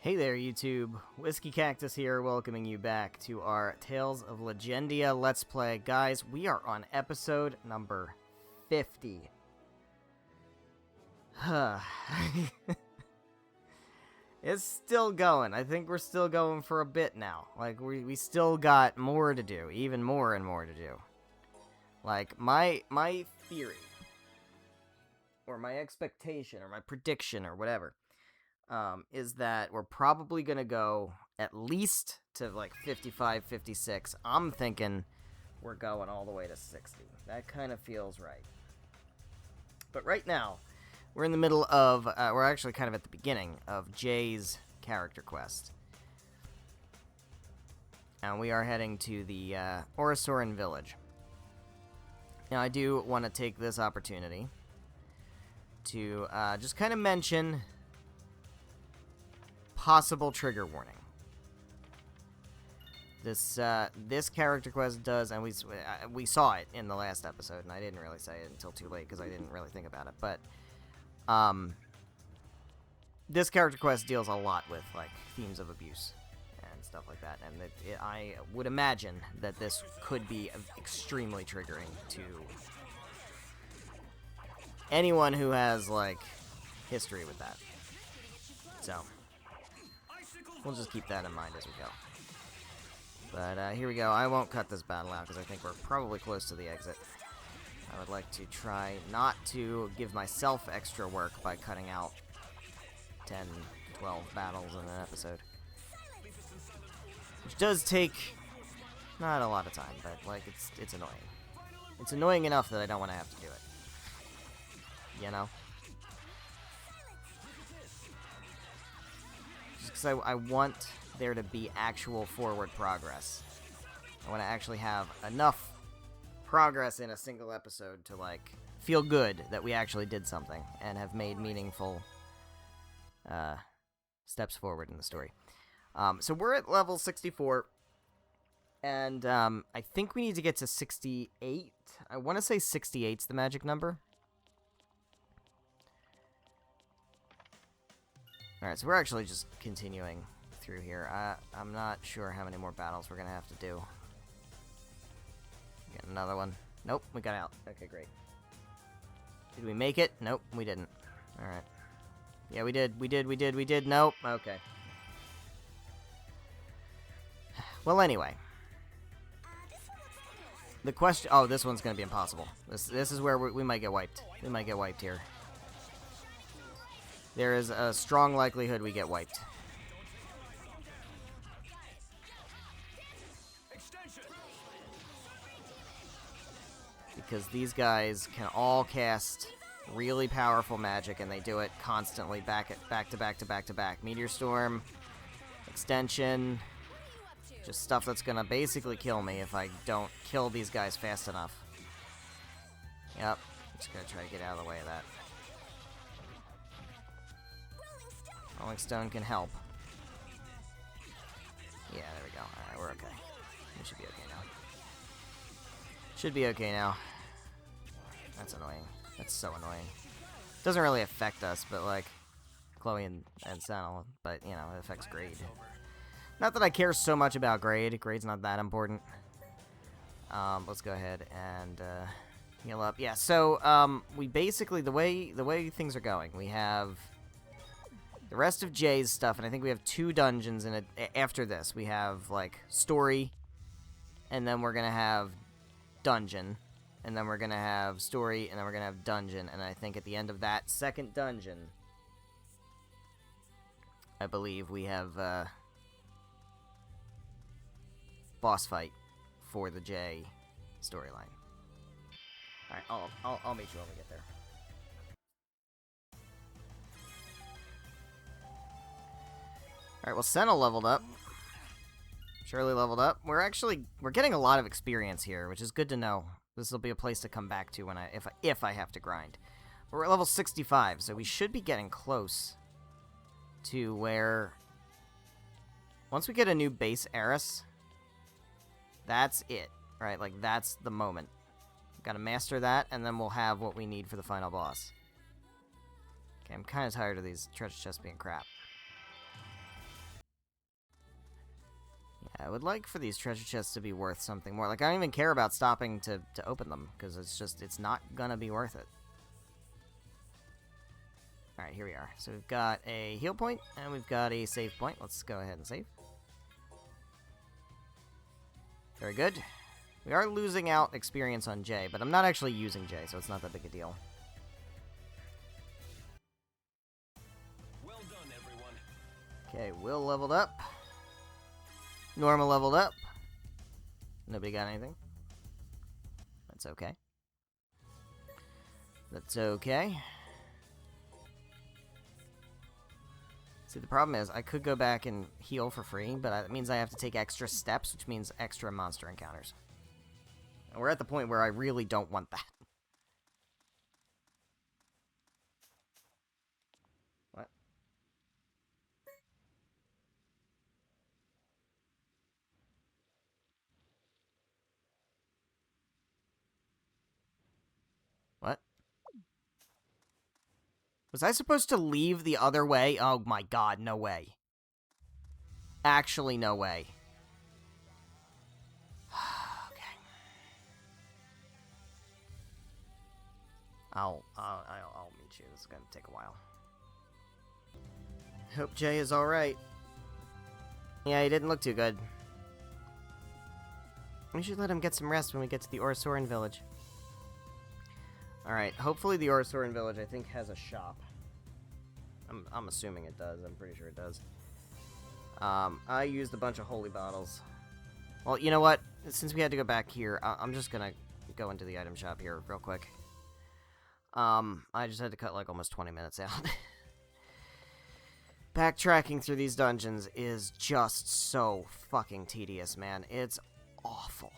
Hey there, YouTube. WhiskeyCactus here, welcoming you back to our Tales of Legendia Let's Play. Guys, we are on episode number 50. It's still going. I think we're still going for a bit now. Like, we still got more to do. Even more and more to do. Like, my theory, or my expectation, or my prediction, or whatever, is that we're probably going to go at least to, like, 55, 56. I'm thinking we're going all the way to 60. That kind of feels right. But right now, we're in the middle of, we're actually kind of at the beginning of Jay's character quest. And we are heading to the Orosoran village. Now, I do want to take this opportunity to just kind of mention possible trigger warning. This character quest does, and we saw it in the last episode, and I didn't really say it until too late because I didn't really think about it. But this character quest deals a lot with like themes of abuse and stuff like that, and I would imagine that this could be extremely triggering to anyone who has like history with that. So we'll just keep that in mind as we go. But here we go. I won't cut this battle out because I think we're probably close to the exit. I would like to try not to give myself extra work by cutting out 10, 12 battles in an episode. Which does take not a lot of time, but like it's annoying. It's annoying enough that I don't want to have to do it. You know? Because I want there to be actual forward progress. I want to actually have enough progress in a single episode to, like, feel good that we actually did something and have made meaningful steps forward in the story. So we're at level 64, and I think we need to get to 68. I want to say 68's the magic number. Alright, so we're actually just continuing through here. I'm not sure how many more battles we're going to have to do. Get another one. Nope, we got out. Okay, great. Did we make it? Nope, we didn't. Alright. Yeah, we did. Nope. Okay. Well, anyway. The question... Oh, this one's going to be impossible. This is where we might get wiped. We might get wiped here. There is a strong likelihood we get wiped. Because these guys can all cast really powerful magic, and they do it constantly, back to back. Meteor Storm, Extension, just stuff that's gonna basically kill me if I don't kill these guys fast enough. Yep, just gonna try to get out of the way of that. Rolling Stone can help. Yeah, there we go. Alright, we're okay. We should be okay now. Should be okay now. That's annoying. That's so annoying. Doesn't really affect us, but like Chloe and Sennel, but you know, it affects grade. Not that I care so much about grade. Grade's not that important. Let's go ahead and heal up. Yeah, so we basically the way things are going, we have the rest of Jay's stuff, and I think we have 2 dungeons in it after this. We have like story, and then we're gonna have dungeon, and then we're gonna have story, and then we're gonna have dungeon, and I think at the end of that second dungeon, I believe we have boss fight for the J storyline. Alright, I'll meet you when we get there. Alright, well, Senna leveled up. Shirley leveled up. We're getting a lot of experience here, which is good to know. This will be a place to come back to when if I have to grind. We're at level 65, so we should be getting close to where once we get a new base heiress, that's it, right? Like, that's the moment. Gotta master that, and then we'll have what we need for the final boss. Okay, I'm kind of tired of these treasure chests being crap. I would like for these treasure chests to be worth something more. Like, I don't even care about stopping to open them, because it's not gonna be worth it. Alright, here we are. So we've got a heal point, and we've got a save point. Let's go ahead and save. Very good. We are losing out experience on Jay, but I'm not actually using Jay, so it's not that big a deal. Well done, everyone. Okay, Will leveled up. Norma leveled up. Nobody got anything. That's okay. That's okay. See, the problem is, I could go back and heal for free, but that means I have to take extra steps, which means extra monster encounters. And we're at the point where I really don't want that. What? What? Was I supposed to leave the other way? Oh my god, no way. Actually, no way. Okay. I'll meet you. This is gonna take a while. Hope Jay is alright. Yeah, he didn't look too good. We should let him get some rest when we get to the Orosoran village. Alright, hopefully the Orosoran village, I think, has a shop. I'm assuming it does. I'm pretty sure it does. I used a bunch of holy bottles. Well, you know what? Since we had to go back here, I'm just gonna go into the item shop here real quick. I just had to cut like almost 20 minutes out. Backtracking through these dungeons is just so fucking tedious, man. It's awful.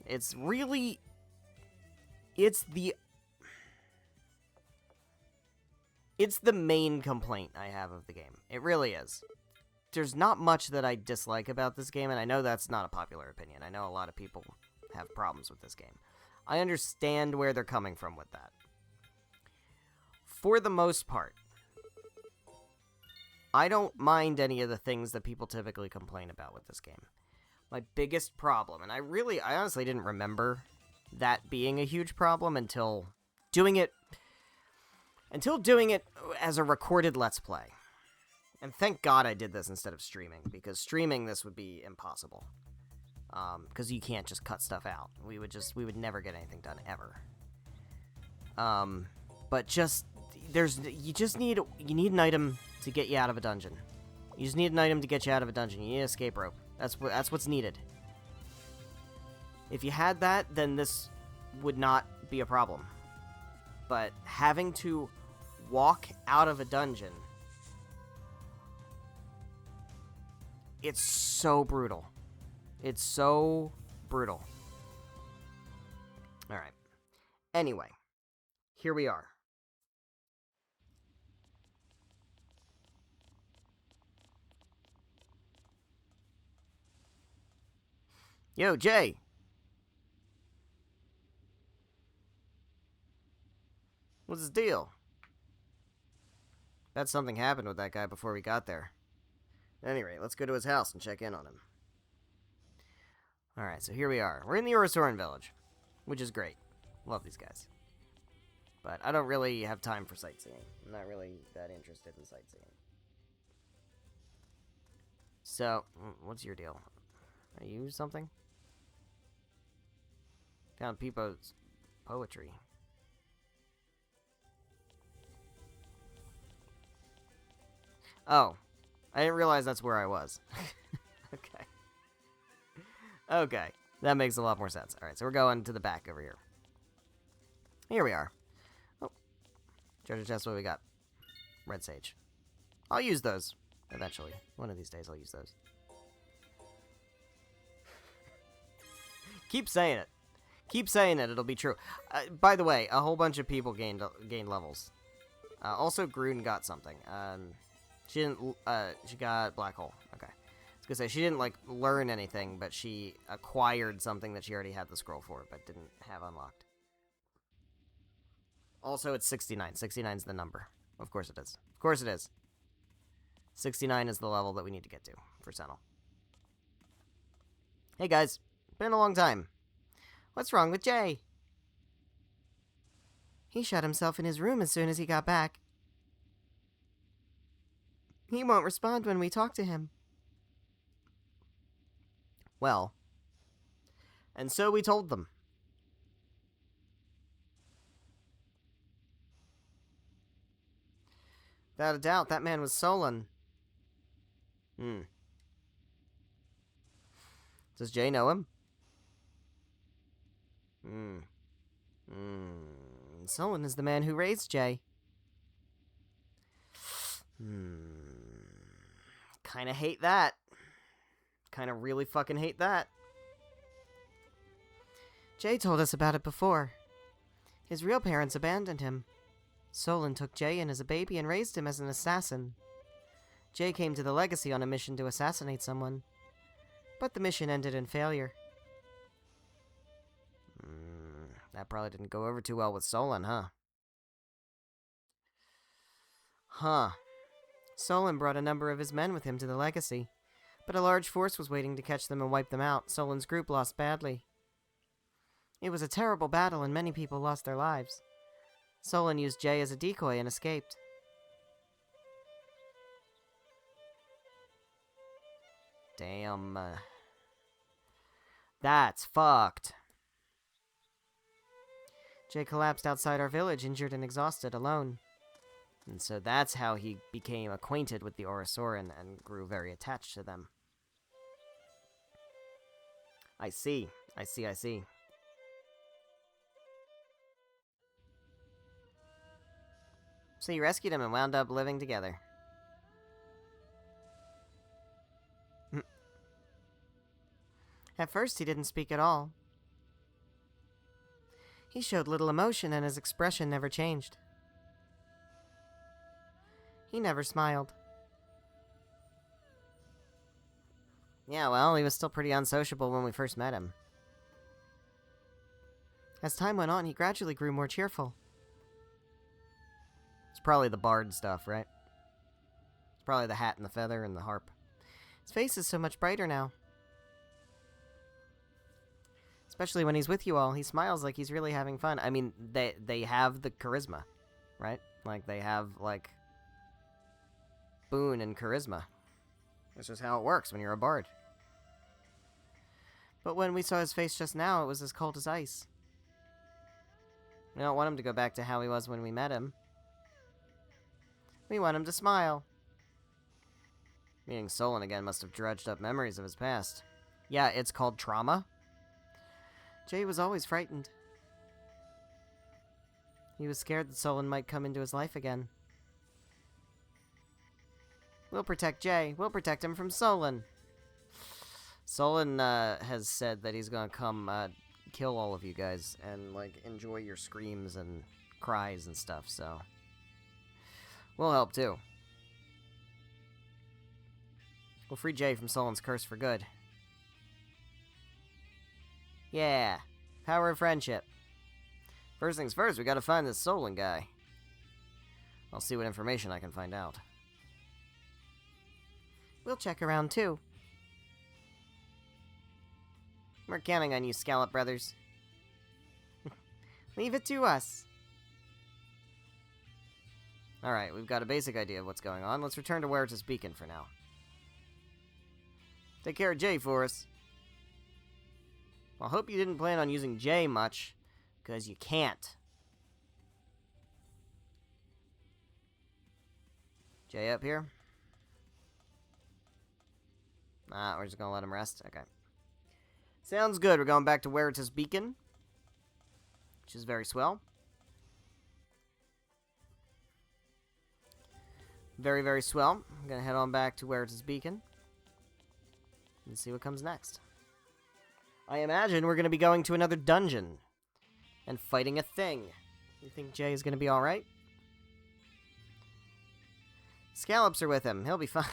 It's really... It's the main complaint I have of the game. It really is. There's not much that I dislike about this game, and I know that's not a popular opinion. I know a lot of people have problems with this game. I understand where they're coming from with that. For the most part, I don't mind any of the things that people typically complain about with this game. My biggest problem, and I honestly didn't remember that being a huge problem until doing it as a recorded Let's Play. And thank God I did this instead of streaming, because streaming this would be impossible. Because you can't just cut stuff out. We would never get anything done, ever. But you need an item to get you out of a dungeon. You just need an item to get you out of a dungeon. You need an escape rope. That's what's needed. If you had that, then this would not be a problem. But having to walk out of a dungeon, it's so brutal. It's so brutal. Alright. Anyway, here we are. Yo, Jay! What's his deal? Bet something happened with that guy before we got there. At any rate, let's go to his house and check in on him. Alright, so here we are. We're in the Orosoran village, which is great. Love these guys. But I don't really have time for sightseeing. I'm not really that interested in sightseeing. So, what's your deal? Are you something? Found Peepo's poetry. Oh, I didn't realize that's where I was. Okay. Okay, that makes a lot more sense. Alright, so we're going to the back over here. Here we are. Oh, treasure chest, what do we got? Red sage. I'll use those eventually. One of these days I'll use those. Keep saying it. Keep saying it, it'll be true. By the way, a whole bunch of people gained levels. Also, Grun got something. She didn't, she got Black Hole. Okay. I was gonna say, she didn't, like, learn anything, but she acquired something that she already had the scroll for, but didn't have unlocked. Also, it's 69. 69 is the number. Of course it is. Of course it is. 69 is the level that we need to get to for Sentinel. Hey guys, been a long time. What's wrong with Jay? He shut himself in his room as soon as he got back. He won't respond when we talk to him. Well, and so we told them. Without a doubt, that man was Solon. Does Jay know him? Solon is the man who raised Jay. Kinda hate that. Kinda really fucking hate that. Jay told us about it before. His real parents abandoned him. Solon took Jay in as a baby and raised him as an assassin. Jay came to the Legacy on a mission to assassinate someone, but the mission ended in failure. That probably didn't go over too well with Solon, huh? Solon brought a number of his men with him to the Legacy, but a large force was waiting to catch them and wipe them out. Solon's group lost badly. It was a terrible battle and many people lost their lives. Solon used Jay as a decoy and escaped. Damn. That's fucked. Jay collapsed outside our village, injured and exhausted, alone. And so that's how he became acquainted with the Orosoran and grew very attached to them. I see. So you rescued him and wound up living together. At first, he didn't speak at all. He showed little emotion and his expression never changed. He never smiled. Yeah, well, he was still pretty unsociable when we first met him. As time went on, he gradually grew more cheerful. It's probably the bard stuff, right? It's probably the hat and the feather and the harp. His face is so much brighter now. Especially when he's with you all, he smiles like he's really having fun. I mean, they have the charisma, right? Like, they have, like, boon and charisma. That's just how it works when you're a bard. But when we saw his face just now, it was as cold as ice. We don't want him to go back to how he was when we met him. We want him to smile. Meaning Solon again must have dredged up memories of his past. Yeah, it's called trauma. Jay was always frightened. He was scared that Solon might come into his life again. We'll protect Jay. We'll protect him from Solon. Solon has said that he's gonna come kill all of you guys and, like, enjoy your screams and cries and stuff, so we'll help too. We'll free Jay from Solon's curse for good. Yeah, power of friendship. First things first, we gotta find this Solon guy. I'll see what information I can find out. We'll check around too. We're counting on you, Scallop brothers. Leave it to us. Alright, we've got a basic idea of what's going on. Let's return to Werita's Beacon for now. Take care of Jay for us. I hope you didn't plan on using Jay much, because you can't. Jay up here? Nah, we're just gonna let him rest? Okay. Sounds good. We're going back to Werita's Beacon, which is very swell. Very, very swell. I'm gonna head on back to Werita's Beacon and see what comes next. I imagine we're going to be going to another dungeon and fighting a thing. You think Jay is going to be alright? Scallops are with him. He'll be fine.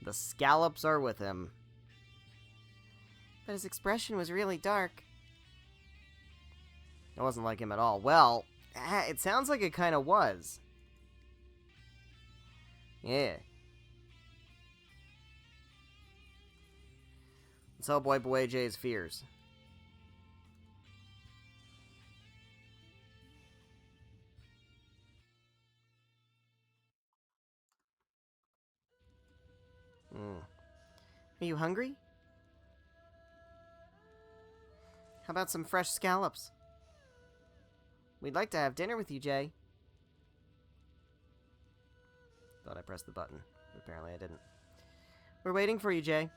The scallops are with him. But his expression was really dark. It wasn't like him at all. Well, it sounds like it kind of was. Yeah. Let's help wipe away Jay's fears. Are you hungry? How about some fresh scallops? We'd like to have dinner with you, Jay. Thought I pressed the button, but apparently I didn't. We're waiting for you, Jay.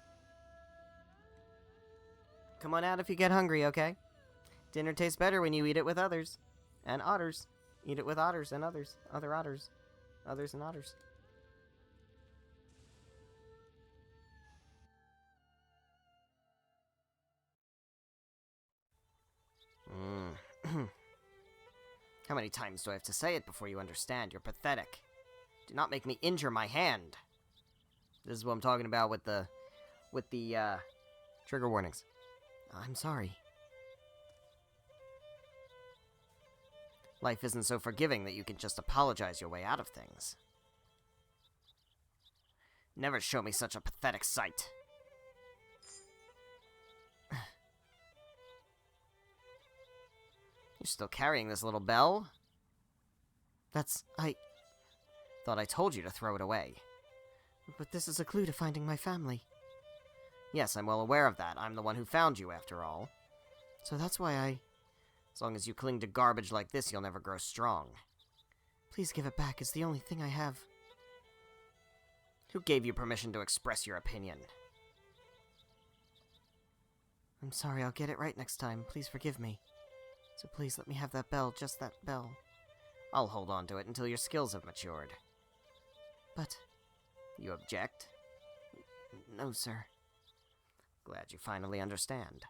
Come on out if you get hungry, okay? Dinner tastes better when you eat it with others. And otters. Eat it with otters and others. Other otters. Others and otters. How many times do I have to say it before you understand? You're pathetic. Do not make me injure my hand. This is what I'm talking about with the trigger warnings. I'm sorry. Life isn't so forgiving that you can just apologize your way out of things. Never show me such a pathetic sight. You're still carrying this little bell? I thought I told you to throw it away. But this is a clue to finding my family. Yes, I'm well aware of that. I'm the one who found you, after all. So that's why as long as you cling to garbage like this, you'll never grow strong. Please give it back. It's the only thing I have. Who gave you permission to express your opinion? I'm sorry, I'll get it right next time. Please forgive me. So please let me have that bell, just that bell. I'll hold on to it until your skills have matured. But... You object? No, sir. Glad you finally understand.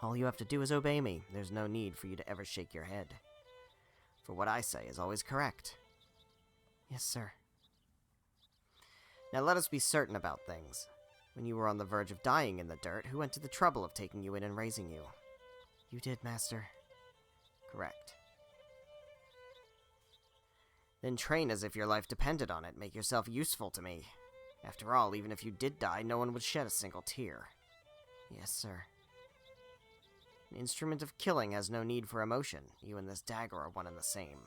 All you have to do is obey me. There's no need for you to ever shake your head. For what I say is always correct. Yes, sir. Now let us be certain about things. When you were on the verge of dying in the dirt, who went to the trouble of taking you in and raising you? You did, Master. Correct. Then train as if your life depended on it. Make yourself useful to me. After all, even if you did die, no one would shed a single tear. Yes, sir. An instrument of killing has no need for emotion. You and this dagger are one and the same.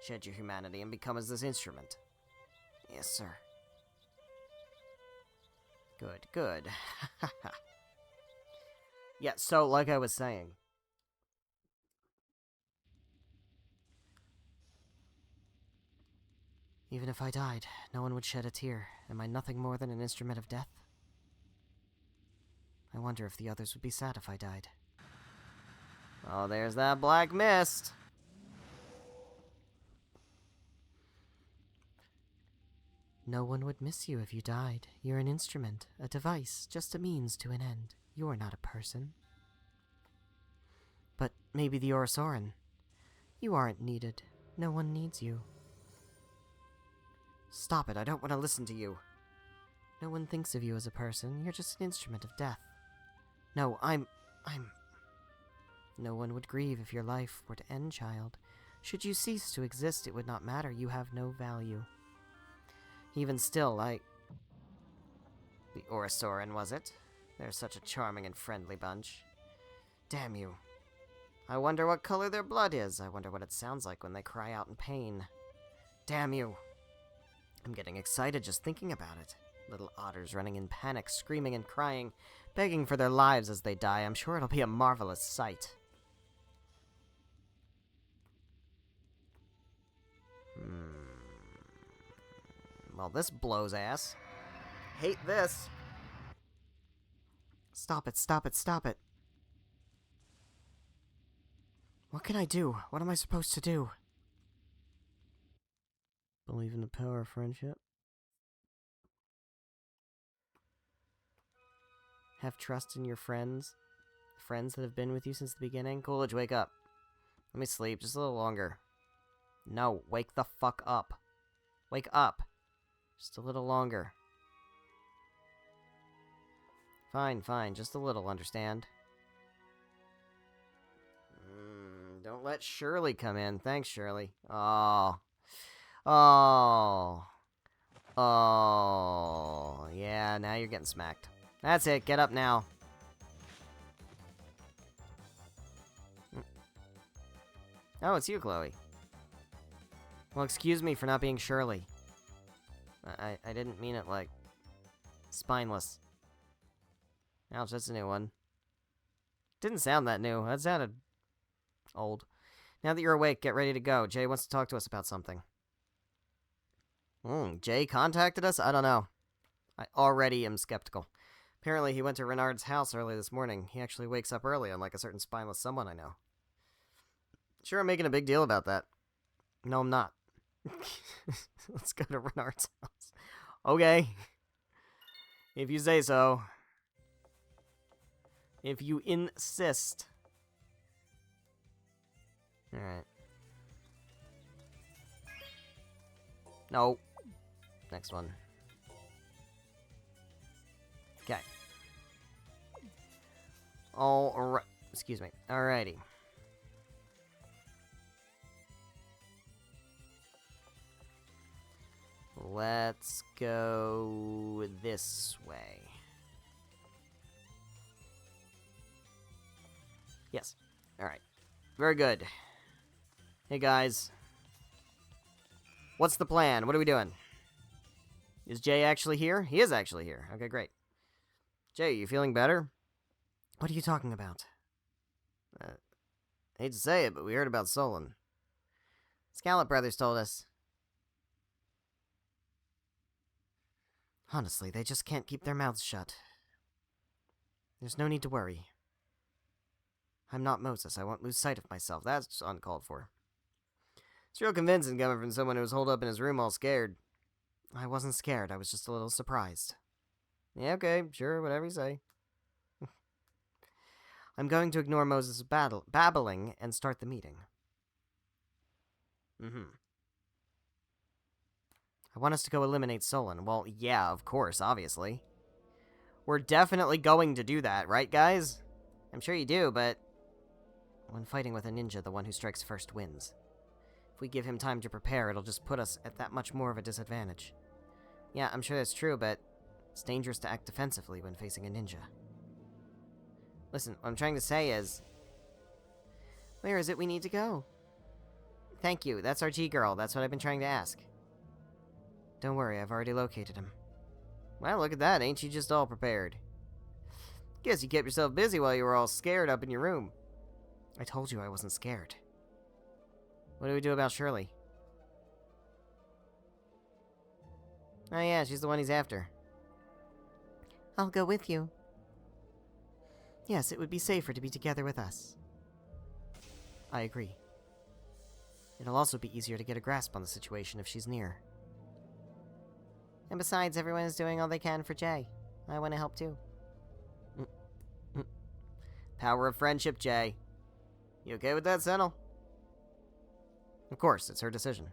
Shed your humanity and become as this instrument. Yes, sir. Good, good. Yeah, so, like I was saying... Even if I died, no one would shed a tear. Am I nothing more than an instrument of death? I wonder if the others would be sad if I died. Oh, there's that black mist! No one would miss you if you died. You're an instrument, a device, just a means to an end. You're not a person. But maybe the Orosoran. You aren't needed. No one needs you. Stop it, I don't want to listen to you. No one thinks of you as a person. You're just an instrument of death. No, I'm... No one would grieve if your life were to end, child. Should you cease to exist, it would not matter. You have no value. Even still, The Orosoran, was it? They're such a charming and friendly bunch. Damn you. I wonder what color their blood is. I wonder what it sounds like when they cry out in pain. Damn you. I'm getting excited just thinking about it. Little otters running in panic, screaming and crying, begging for their lives as they die. I'm sure it'll be a marvelous sight. Well, this blows ass. Hate this. Stop it, stop it, stop it. What can I do? What am I supposed to do? Believe in the power of friendship. Have trust in your friends. Friends that have been with you since the beginning. Coolidge, wake up. Let me sleep just a little longer. No, wake the fuck up. Wake up. Just a little longer. Fine, fine, just a little, understand? Don't let Shirley come in. Thanks, Shirley. Oh. Oh. Oh. Yeah, now you're getting smacked. That's it. Get up now. Oh, it's you, Chloe. Well, excuse me for not being Shirley. I didn't mean it like spineless. Ouch, that's a new one. Didn't sound that new. That sounded old. Now that you're awake, get ready to go. Jay wants to talk to us about something. Jay contacted us? I don't know. I already am skeptical. Apparently, he went to Renard's house early this morning. He actually wakes up early, unlike a certain spineless someone I know. Sure, I'm making a big deal about that. No, I'm not. Let's go to Renard's house. Okay. If you say so. If you insist. Alright. No. Next one. Okay. Alright. Excuse me. Alrighty. Let's go this way. Yes. Alright. Very good. Hey, guys. What's the plan? What are we doing? Is Jay actually here? He is actually here. Okay, great. Jay, you feeling better? What are you talking about? I hate to say it, but we heard about Solon. Scallop Brothers told us. Honestly, they just can't keep their mouths shut. There's no need to worry. I'm not Moses. I won't lose sight of myself. That's uncalled for. It's real convincing coming from someone who was holed up in his room all scared. I wasn't scared. I was just a little surprised. Yeah, okay. Sure, whatever you say. I'm going to ignore Moses' babbling and start the meeting. I want us to go eliminate Solon. Well, yeah, of course, obviously. We're definitely going to do that, right, guys? I'm sure you do, but when fighting with a ninja, the one who strikes first wins. If we give him time to prepare, it'll just put us at that much more of a disadvantage. Yeah, I'm sure that's true, but it's dangerous to act defensively when facing a ninja. Listen, what I'm trying to say is... Where is it we need to go? Thank you, that's our G-girl. That's what I've been trying to ask. Don't worry, I've already located him. Well, look at that. Ain't you just all prepared? Guess you kept yourself busy while you were all scared up in your room. I told you I wasn't scared. What do we do about Shirley? Oh yeah, she's the one he's after. I'll go with you. Yes, it would be safer to be together with us. I agree. It'll also be easier to get a grasp on the situation if she's near. And besides, everyone is doing all they can for Jay. I want to help too. Power of friendship, Jay. You okay with that, Sentinel? Of course, it's her decision.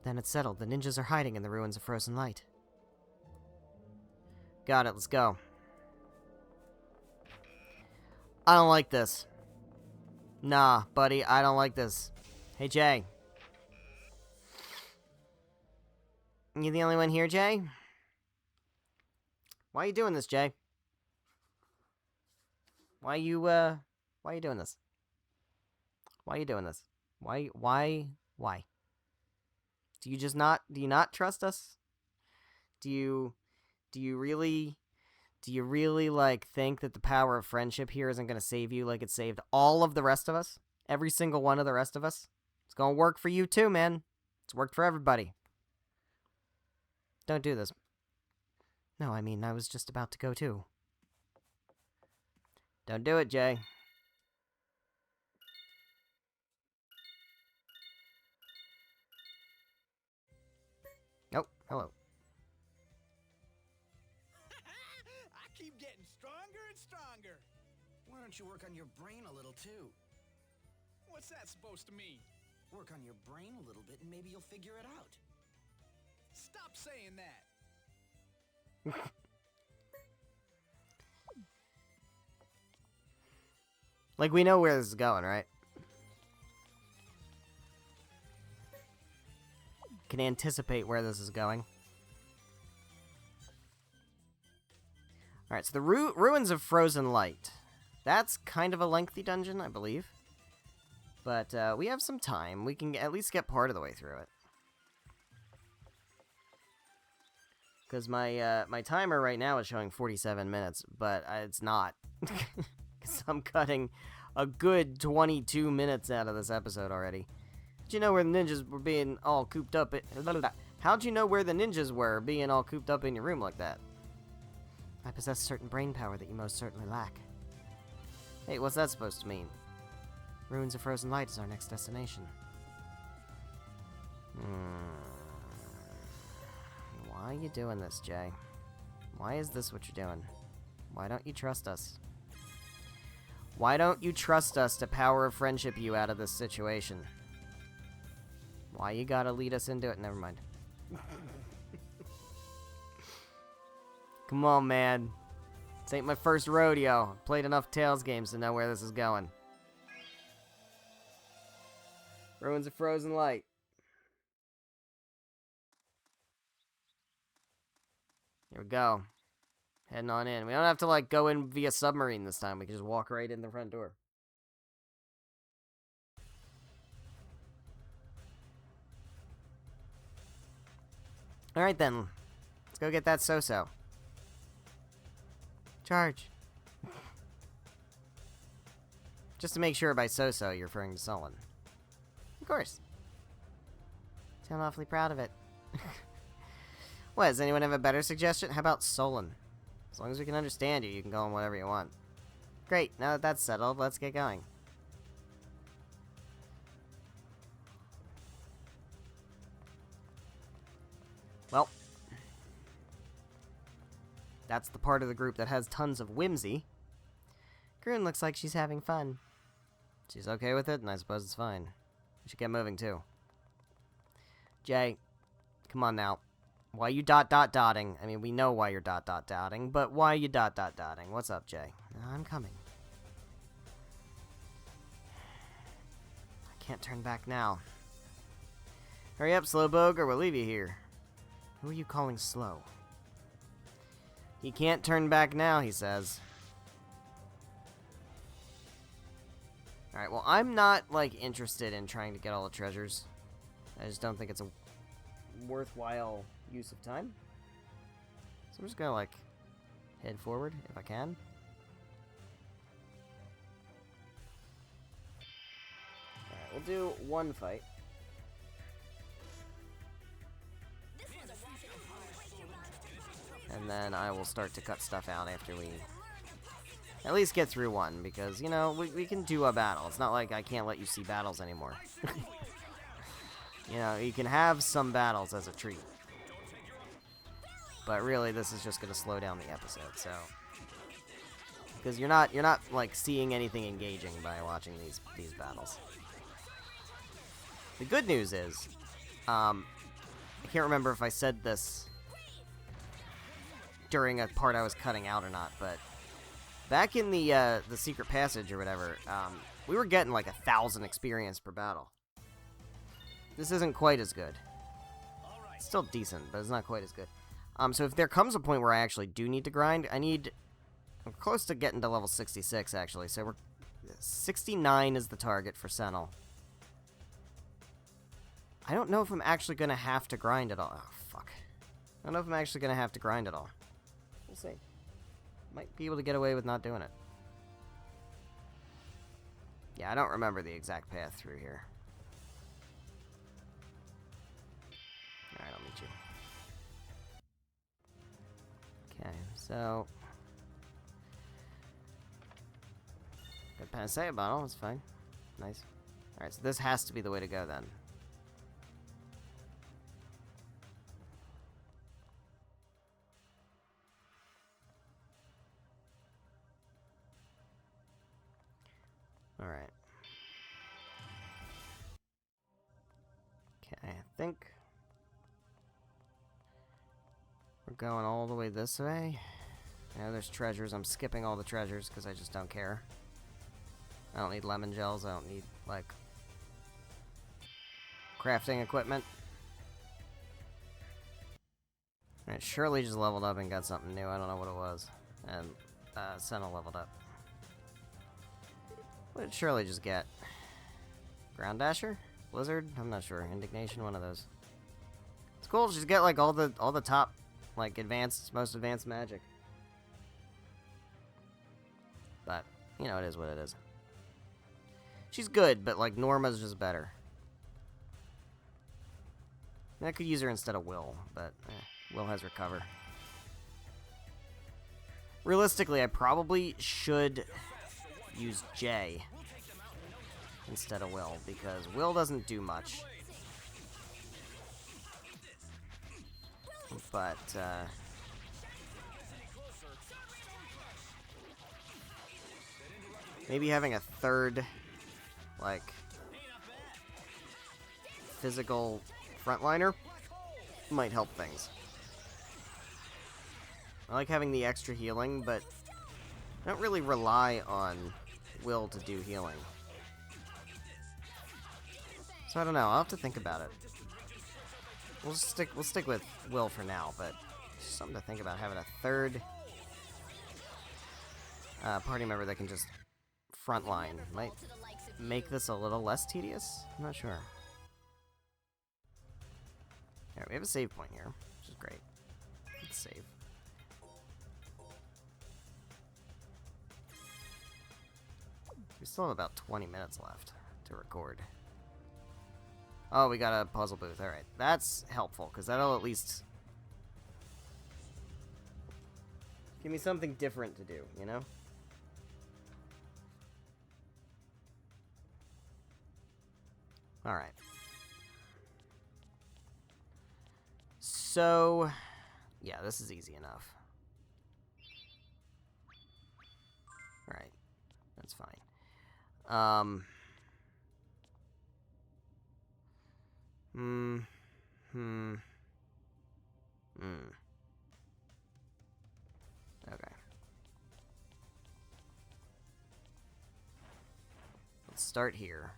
Then it's settled. The ninjas are hiding in the ruins of Frozen Light. Got it, let's go. I don't like this. Nah, buddy, I don't like this. Hey, Jay. You the only one here, Jay? Why are you doing this, Jay? Why you doing this? Why are you doing this? Why? Do you not trust us? Do you really, like, think that the power of friendship here isn't gonna save you like it saved all of the rest of us? Every single one of the rest of us? It's gonna work for you too, man. It's worked for everybody. Don't do this. No, I mean, I was just about to go too. Don't do it, Jay. Oh, hello. I keep getting stronger and stronger. Why don't you work on your brain a little too? What's that supposed to mean? Work on your brain a little bit and maybe you'll figure it out. Stop saying that. Like, we know where this is going, right? Can anticipate where this is going. Alright, so the Ruins of Frozen Light. That's kind of a lengthy dungeon, I believe. But we have some time. We can at least get part of the way through it. Because my timer right now is showing 47 minutes, but it's not. Because I'm cutting a good 22 minutes out of this episode already. How'd you know where the ninjas were being all cooped up? How'd you know where the ninjas were being all cooped up in your room like that? I possess certain brain power that you most certainly lack. Hey, what's that supposed to mean? Ruins of Frozen Light is our next destination. Why are you doing this, Jay? Why is this what you're doing? Why don't you trust us? Why don't you trust us to power of friendship you out of this situation? Why you gotta lead us into it? Never mind. Come on, man. This ain't my first rodeo. I've played enough Tales games to know where this is going. Ruins of Frozen Light. Here we go. Heading on in. We don't have to, like, go in via submarine this time. We can just walk right in the front door. Alright then. Let's go get that so-so. Charge. Just to make sure by so-so you're referring to Sullen. Of course. Sound awfully proud of it. What, does anyone have a better suggestion? How about Solon? As long as we can understand you, you can call him whatever you want. Great, now that that's settled, let's get going. Well, that's the part of the group that has tons of whimsy. Groon looks like she's having fun. She's okay with it, and I suppose it's fine. We should get moving, too. Jay, come on now. Why you dotting? I mean, we know why you're dotting, but why you dotting? What's up, Jay? I'm coming. I can't turn back now. Hurry up, Slowpoke, or we'll leave you here. Who are you calling slow? He can't turn back now, he says. Alright, well, I'm not, like, interested in trying to get all the treasures. I just don't think it's a worthwhile use of time. So I'm just gonna, like, head forward, if I can. Alright, we'll do one fight. And then I will start to cut stuff out after we at least get through one, because, you know, we can do a battle. It's not like I can't let you see battles anymore. You know, you can have some battles as a treat. But really, this is just going to slow down the episode, so... Because you're not, like, seeing anything engaging by watching these battles. The good news is, I can't remember if I said this during a part I was cutting out or not, but back in the secret passage or whatever, we were getting like 1,000 experience per battle. This isn't quite as good. It's still decent, but it's not quite as good. So if there comes a point where I actually do need to grind, I'm close to getting to level 66 actually. So we're 69 is the target for Sentinel. I don't know if I'm actually gonna have to grind at all. Oh fuck! I don't know if I'm actually gonna have to grind at all. We'll see. Might be able to get away with not doing it. Yeah, I don't remember the exact path through here. Alright, I'll meet you. Okay, so... Good Panacea bottle, that's fine. Nice. Alright, so this has to be the way to go then. Alright. Okay, I think we're going all the way this way. Yeah, there's treasures. I'm skipping all the treasures because I just don't care. I don't need lemon gels. I don't need, like, crafting equipment. Alright, Shirley just leveled up and got something new. I don't know what it was. And Senna leveled up. What did Shirley just get? Ground Dasher? Blizzard? I'm not sure. Indignation? One of those. It's cool. She's got like all the top, like most advanced magic. But you know, it is what it is. She's good, but like Norma's just better. I could use her instead of Will, but Will has Recover. Realistically, I probably should use Jay instead of Will, because Will doesn't do much. But, maybe having a third, like, physical frontliner might help things. I like having the extra healing, but I don't really rely on Will to do healing. So I don't know, I'll have to think about it. We'll stick with Will for now, but just something to think about, having a third party member that can just frontline might make this a little less tedious. I'm not sure. Alright, we have a save point here, which is great. Let's save. We still have about 20 minutes left to record. Oh, we got a puzzle booth. Alright, that's helpful, because that'll at least give me something different to do, you know? Alright. So, yeah, this is easy enough. Alright, that's fine. Okay. Let's start here.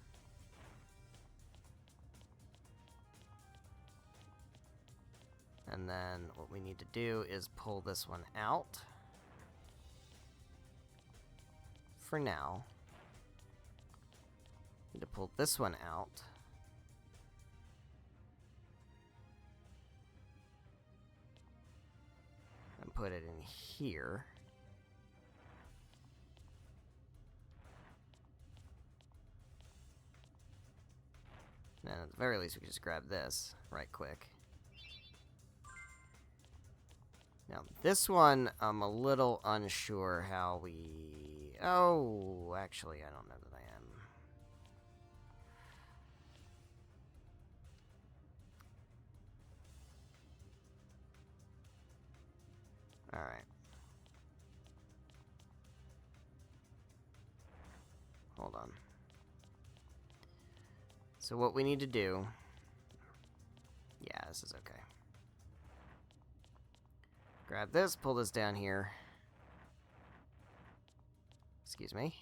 And then what we need to do is pull this one out. For now. Need to pull this one out. And put it in here. And at the very least we can just grab this right quick. Now, this one, I'm a little unsure how we... Oh, actually, I don't know that I am. Alright. Hold on. So what we need to do... Yeah, this is okay. Grab this, pull this down here. Excuse me.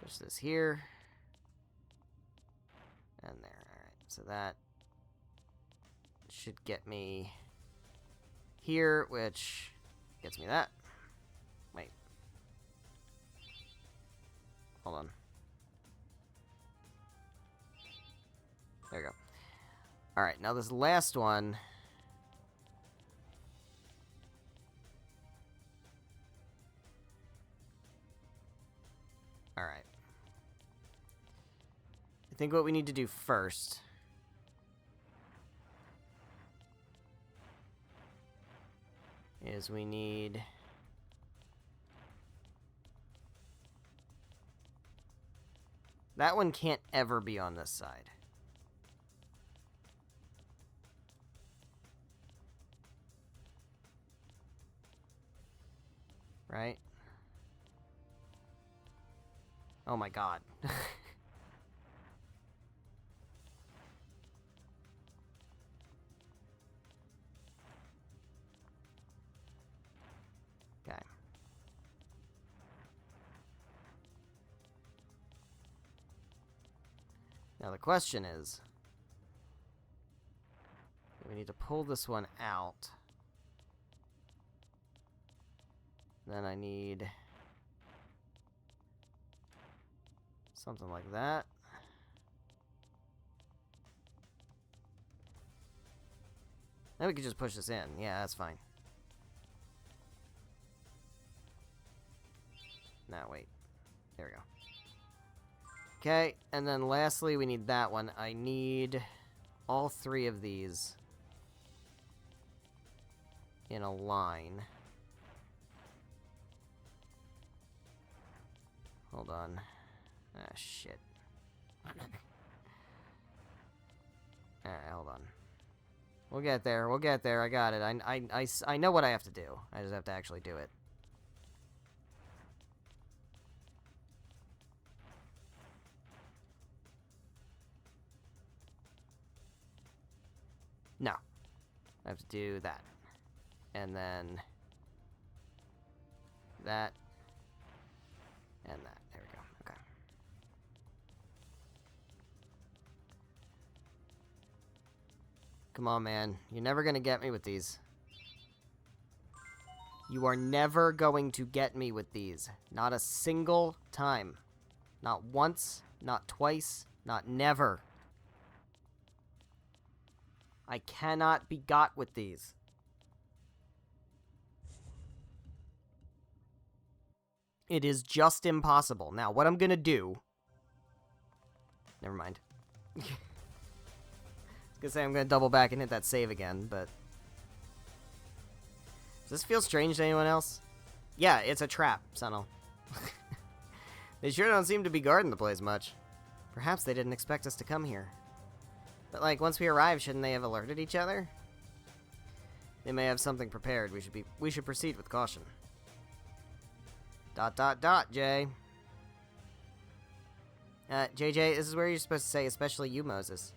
Push this here. And there. Alright, so that should get me here, which gets me that. Wait. Hold on. There we go. Alright, now this last one... Alright. I think what we need to do first is we need... That one can't ever be on this side. Right? Oh my god. Okay. Now the question is, we need to pull this one out. Then I need something like that. Then we could just push this in. Yeah, that's fine. No, wait. There we go. Okay, and then lastly, we need that one. I need all three of these in a line. Hold on. Ah, shit. Alright, hold on. We'll get there. We'll get there. I got it. I know what I have to do. I just have to actually do it. No. I have to do that. And then that. And that. There we go. Okay. Come on, man. You're never gonna get me with these. You are never going to get me with these. Not a single time. Not once, not twice, not never. I cannot be got with these. It is just impossible. Now, what I'm gonna do... Never mind. I was gonna say I'm gonna double back and hit that save again, but... Does this feel strange to anyone else? Yeah, it's a trap, Sentinel. They sure don't seem to be guarding the place much. Perhaps they didn't expect us to come here. But, like, once we arrive, shouldn't they have alerted each other? They may have something prepared. We should proceed with caution. ... Jay. JJ, this is where you're supposed to say, especially you, Moses.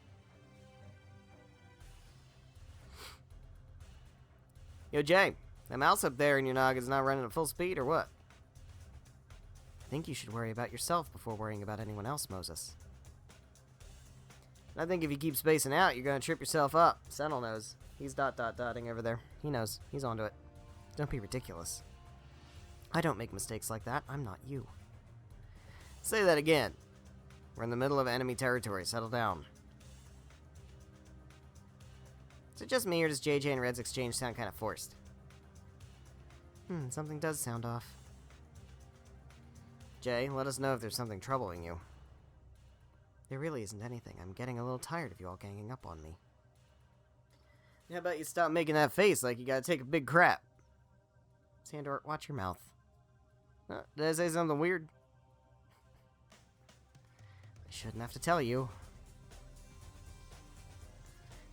Yo, Jay, that mouse up there in your noggin's not running at full speed, or what? I think you should worry about yourself before worrying about anyone else, Moses. I think if you keep spacing out, you're gonna trip yourself up. Sentinel knows. He's dotting over there. He knows. He's onto it. Don't be ridiculous. I don't make mistakes like that. I'm not you. Say that again. We're in the middle of enemy territory. Settle down. Is it just me, or does JJ and Red's exchange sound kind of forced? Something does sound off. Jay, let us know if there's something troubling you. There really isn't anything. I'm getting a little tired of you all ganging up on me. How about you stop making that face like you gotta take a big crap? Sandor, watch your mouth. Did I say something weird? I shouldn't have to tell you.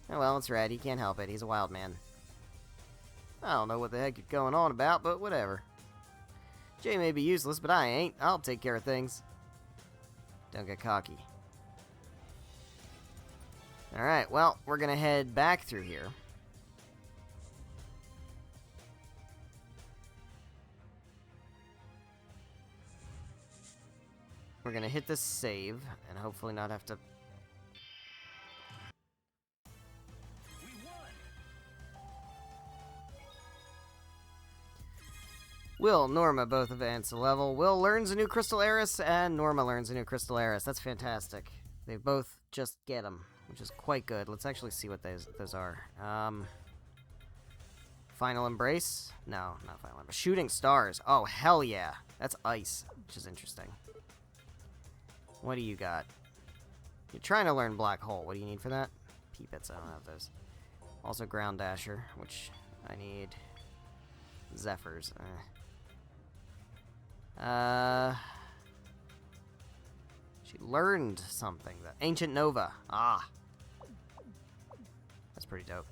Oh well, it's Red. He can't help it. He's a wild man. I don't know what the heck you're going on about, but whatever. Jay may be useless, but I ain't. I'll take care of things. Don't get cocky. Alright, well, we're gonna head back through here. We're gonna hit this save, and hopefully not have to... We won. Will, Norma both advance a level. Will learns a new Crystal Heiress, and Norma learns a new Crystal Heiress. That's fantastic. They both just get them, which is quite good. Let's actually see what those are. Final Embrace? No, not Final Embrace. Shooting Stars. Oh, hell yeah. That's ice, which is interesting. What do you got? You're trying to learn Black Hole. What do you need for that? Peepits, I don't have those. Also Ground Dasher, which I need. Zephyrs. She learned something. The Ancient Nova. Ah. That's pretty dope.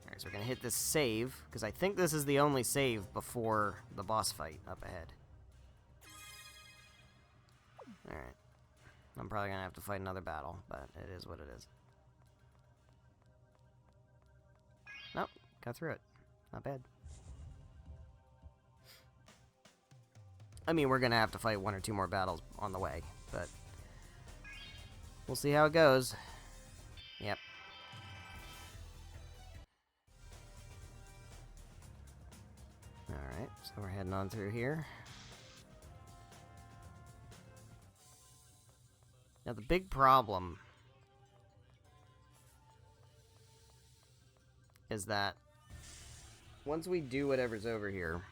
Alright, so we're gonna hit this save, because I think this is the only save before the boss fight up ahead. Alright. I'm probably gonna have to fight another battle, but it is what it is. Nope, got through it. Not bad. I mean, we're gonna have to fight one or two more battles on the way, but we'll see how it goes. Yep. Alright, so we're heading on through here. Now the big problem is that once we do whatever's over here,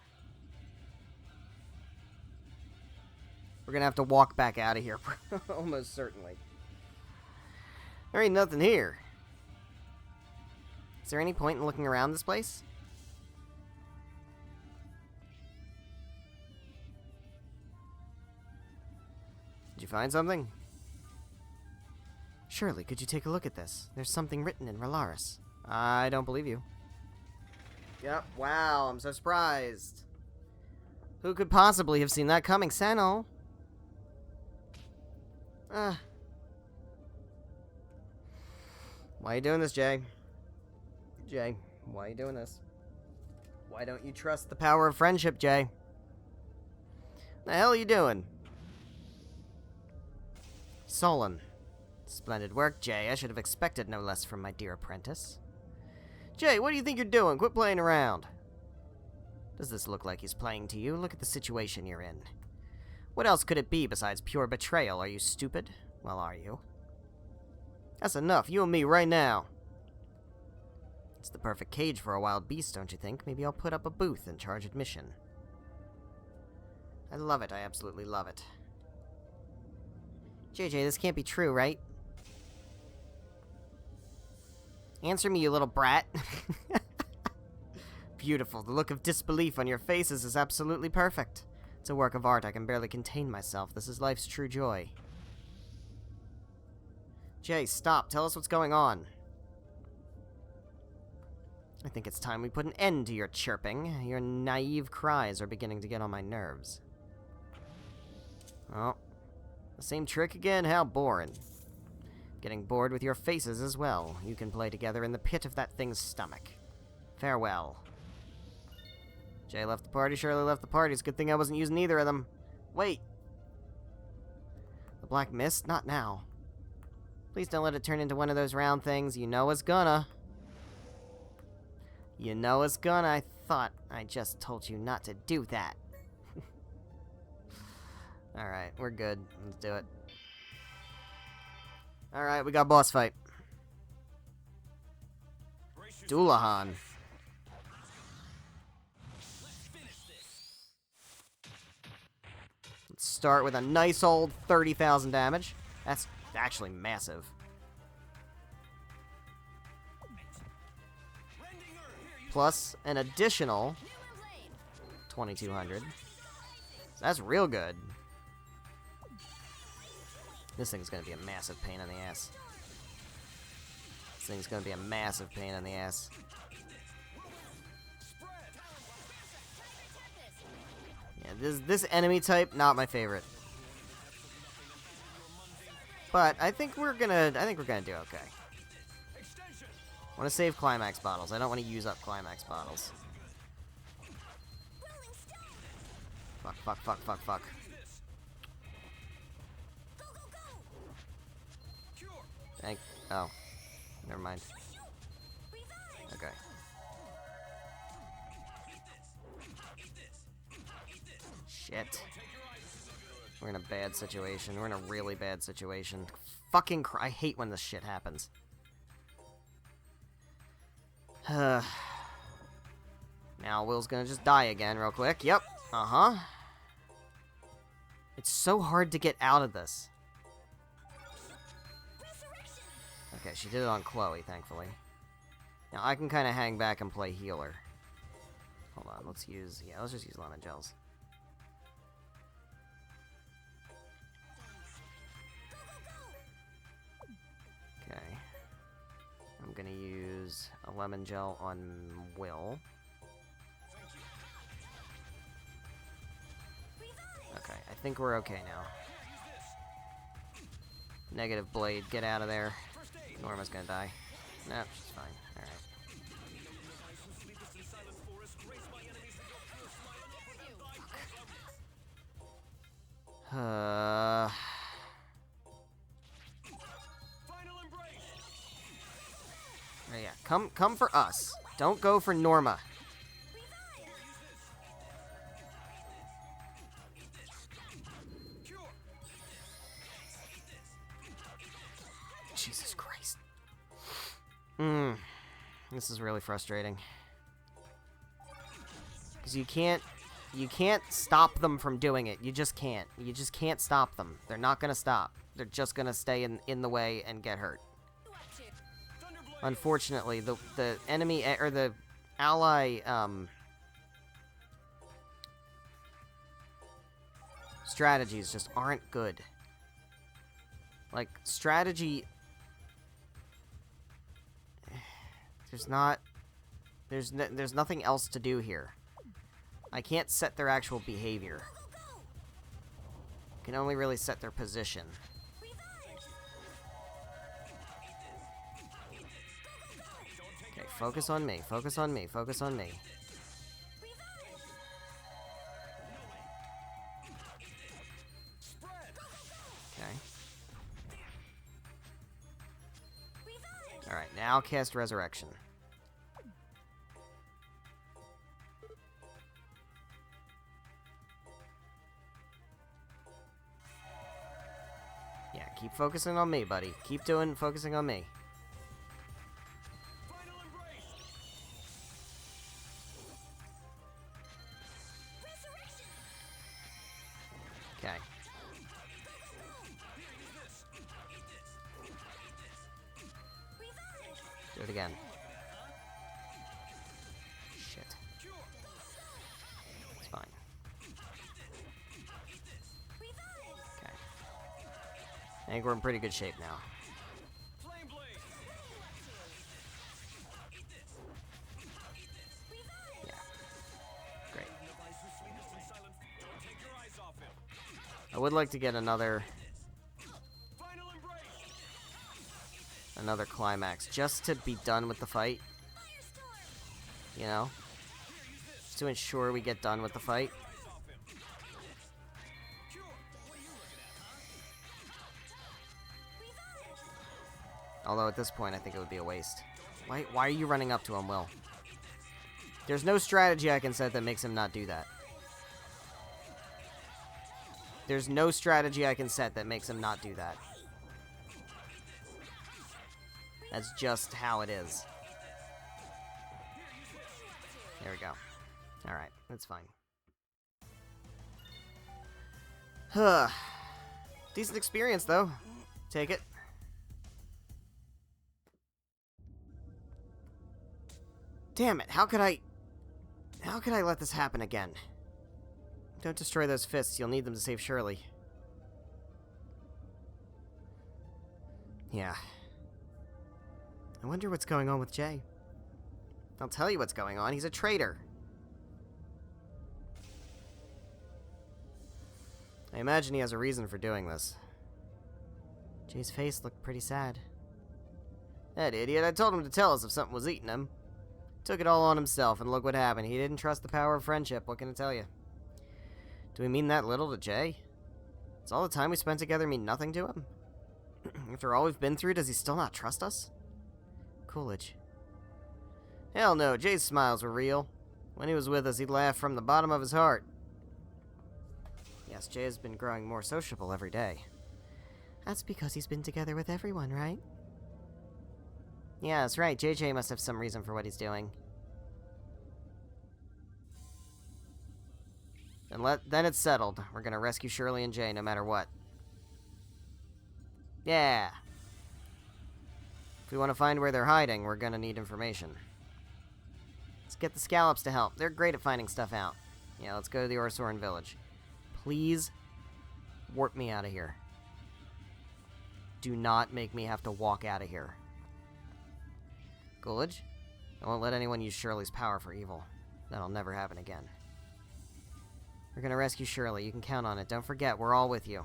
we're gonna have to walk back out of here, almost certainly. There ain't nothing here. Is there any point in looking around this place? Did you find something? Surely, could you take a look at this? There's something written in Rolaris. I don't believe you. Yep, wow, I'm so surprised. Who could possibly have seen that coming, Sano? Why are you doing this, Jay? Jay, why are you doing this? Why don't you trust the power of friendship, Jay? The hell are you doing? Solon. Splendid work, Jay. I should have expected no less from my dear apprentice. Jay, what do you think you're doing? Quit playing around. Does this look like he's playing to you? Look at the situation you're in. What else could it be besides pure betrayal? Are you stupid? Well, are you? That's enough. You and me right now. It's the perfect cage for a wild beast, don't you think? Maybe I'll put up a booth and charge admission. I love it. I absolutely love it. JJ, this can't be true, right? Answer me, you little brat. Beautiful. The look of disbelief on your faces is absolutely perfect. It's a work of art. I can barely contain myself. This is life's true joy. Jay, stop. Tell us what's going on. I think it's time we put an end to your chirping. Your naive cries are beginning to get on my nerves. Oh. The same trick again? How boring. Getting bored with your faces as well. You can play together in the pit of that thing's stomach. Farewell. Jay left the party, Shirley left the party. It's a good thing I wasn't using either of them. Wait. The black mist? Not now. Please don't let it turn into one of those round things. You know it's gonna. You know it's gonna. I thought I just told you not to do that. Alright, we're good. Let's do it. Alright, we got boss fight. Doulahan. Let's start with a nice old 30,000 damage. That's actually massive. Plus an additional 2,200. That's real good. This thing's gonna be a massive pain in the ass. This thing's gonna be a massive pain in the ass. Yeah, this enemy type, not my favorite. But I think we're gonna do okay. I want to save climax bottles. I don't want to use up climax bottles. Fuck. Oh. Never mind. Okay. Shit. We're in a bad situation. We're in a really bad situation. Fucking I hate when this shit happens. Now Will's gonna just die again real quick. Yep. Uh-huh. It's so hard to get out of this. Okay, she did it on Chloe, thankfully. Now I can kind of hang back and play healer. Hold on, let's just use lemon gels. Okay. I'm gonna use a lemon gel on Will. Okay, I think we're okay now. Negative blade, get out of there. Norma's gonna die. Nope, she's fine. Alright. Yeah, come for us. Don't go for Norma. This is really frustrating. Because you can't stop them from doing it. You just can't. You just can't stop them. They're not gonna stop. They're just gonna stay in the way and get hurt. Unfortunately, the enemy or the ally strategies just aren't good. Like strategy, there's nothing else to do here. I can't set their actual behavior. I can only really set their position. Okay, focus on me, focus on me, focus on me. Okay. Alright, now cast Resurrection. Yeah, keep focusing on me, buddy. Keep focusing on me. Okay. Do it again. Shit. It's fine. Okay. I think we're in pretty good shape now. Yeah. Great. I would like to get another climax just to be done with the fight. You know? Just to ensure we get done with the fight. Although at this point I think it would be a waste. Why are you running up to him, Will? There's no strategy I can set that makes him not do that. There's no strategy I can set that makes him not do that. That's just how it is. There we go. Alright, that's fine. Decent experience, though. Take it. Damn it, how could I let this happen again? Don't destroy those fists, you'll need them to save Shirley. Yeah. I wonder what's going on with Jay. I'll tell you what's going on. He's a traitor. I imagine he has a reason for doing this. Jay's face looked pretty sad. That idiot, I told him to tell us if something was eating him. Took it all on himself, and look what happened. He didn't trust the power of friendship, what can I tell you? Do we mean that little to Jay? Does all the time we spent together mean nothing to him? After all we've been through, does he still not trust us? Coolidge. Hell no, Jay's smiles were real. When he was with us, he'd laugh from the bottom of his heart. Yes, Jay has been growing more sociable every day. That's because he's been together with everyone, right? Yeah, that's right. JJ must have some reason for what he's doing. Then it's settled. We're gonna rescue Shirley and Jay no matter what. Yeah. If we want to find where they're hiding, we're gonna need information. Let's get the Scallops to help. They're great at finding stuff out. Yeah, let's go to the Orsoran village. Please warp me out of here. Do not make me have to walk out of here. Coolidge? I won't let anyone use Shirley's power for evil. That'll never happen again. We're gonna rescue Shirley. You can count on it. Don't forget, we're all with you.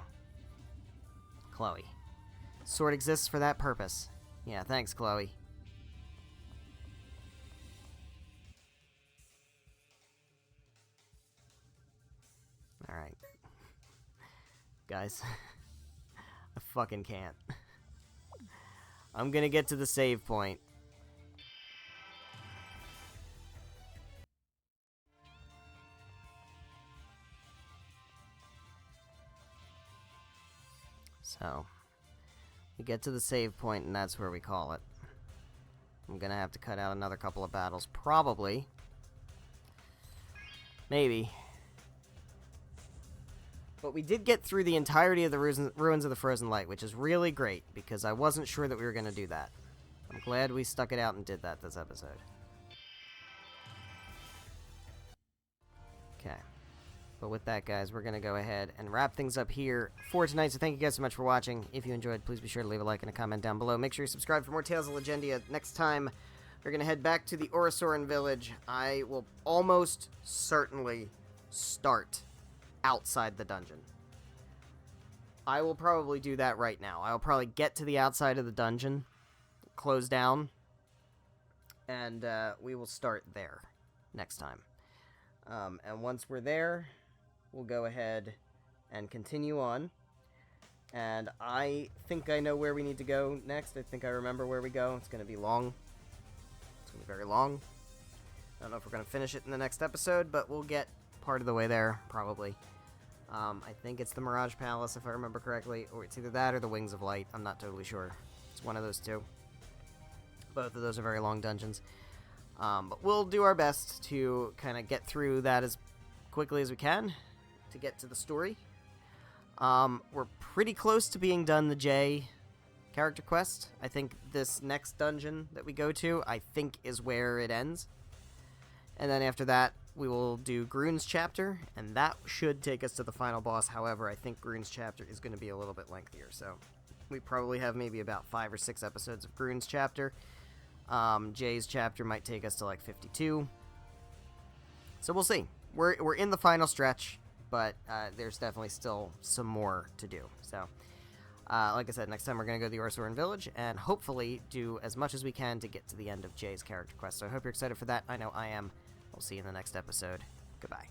Chloe. Sword exists for that purpose. Yeah, thanks, Chloe. Alright. Guys. I fucking can't. I'm gonna get to the save point. So, we get to the save point, and that's where we call it. I'm gonna have to cut out another couple of battles, probably. Maybe. But we did get through the entirety of the Ruins of the Frozen Light, which is really great, because I wasn't sure that we were gonna do that. I'm glad we stuck it out and did that this episode. Okay. But with that, guys, we're going to go ahead and wrap things up here for tonight. So thank you guys so much for watching. If you enjoyed, please be sure to leave a like and a comment down below. Make sure you subscribe for more Tales of Legendia. Next time, we're going to head back to the Orosoran village. I will almost certainly start outside the dungeon. I will probably do that right now. I'll probably get to the outside of the dungeon, close down, and we will start there next time. And once we're there, we'll go ahead and continue on. And I think I know where we need to go next. I think I remember where we go. It's going to be long. It's going to be very long. I don't know if we're going to finish it in the next episode, but we'll get part of the way there, probably. I think it's the Mirage Palace, if I remember correctly. Or it's either that or the Wings of Light. I'm not totally sure. It's one of those two. Both of those are very long dungeons. But we'll do our best to kind of get through that as quickly as we can to get to the story. We're pretty close to being done the J character quest. I think this next dungeon that we go to, I think, is where it ends. And then after that, we will do Groon's chapter, and that should take us to the final boss. However, I think Groon's chapter is going to be a little bit lengthier, so we probably have maybe about 5 or 6 episodes of Groon's chapter. Jay's chapter might take us to like 52. So we'll see. We're in the final stretch, but there's definitely still some more to do. So, like I said, next time we're going to go to the Orosoran village and hopefully do as much as we can to get to the end of Jay's character quest. So I hope you're excited for that. I know I am. We'll see you in the next episode. Goodbye.